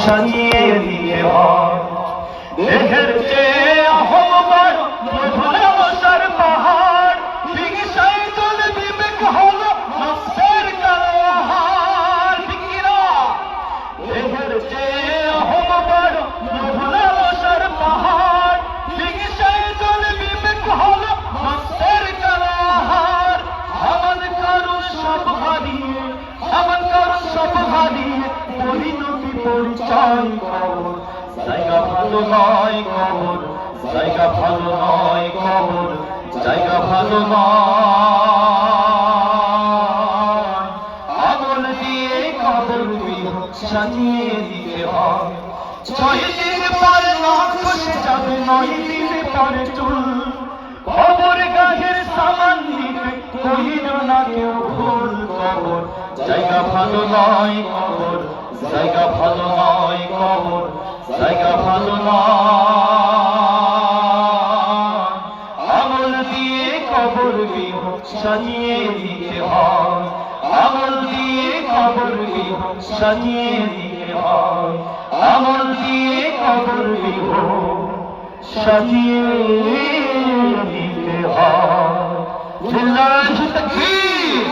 সাজিয়ে দিতে হয়। দেহের চেয়ে অহংকার ভালোবাসার পাহাড়, চিকিৎসায় চলে বিবেক হলো নফসের কালো আহার। ঠিক কি না? দেহের চেয়ে অহংকার ভালোবাসার পাহাড়, চিকিৎসায় চলে বিবেক হলো নফসের কালো আহার। আমার কারো সব হারিয়ে, আমার কারো সব হারিয়ে পরিণতি পরিচয় কবর। জায়গা ভালো নয় কবর, জায়গা ভালো নয় কবর, জায়গা ভালো নয়। আমল দিয়ে কবর সাজিয়ে দিতে হয়। 6 দিন পরে নখ খসে যাবে, 9 দিন পরে চুল। কবর গাছের সামান দিতে কহিল না কেউ ভুল। কবর জায়গা ভালো নয় কবর, জায়গা ভালো নয় কবর, জায়গা ভালো নয়। আমল দিয়ে কবর সাজিয়ে দিতে হয়। আমল দিয়ে কবর সাজিয়ে দিতে হয়। আমল দিয়ে কবর সাজিয়ে দিতে হয়। লিল্লাহি তাকবীর।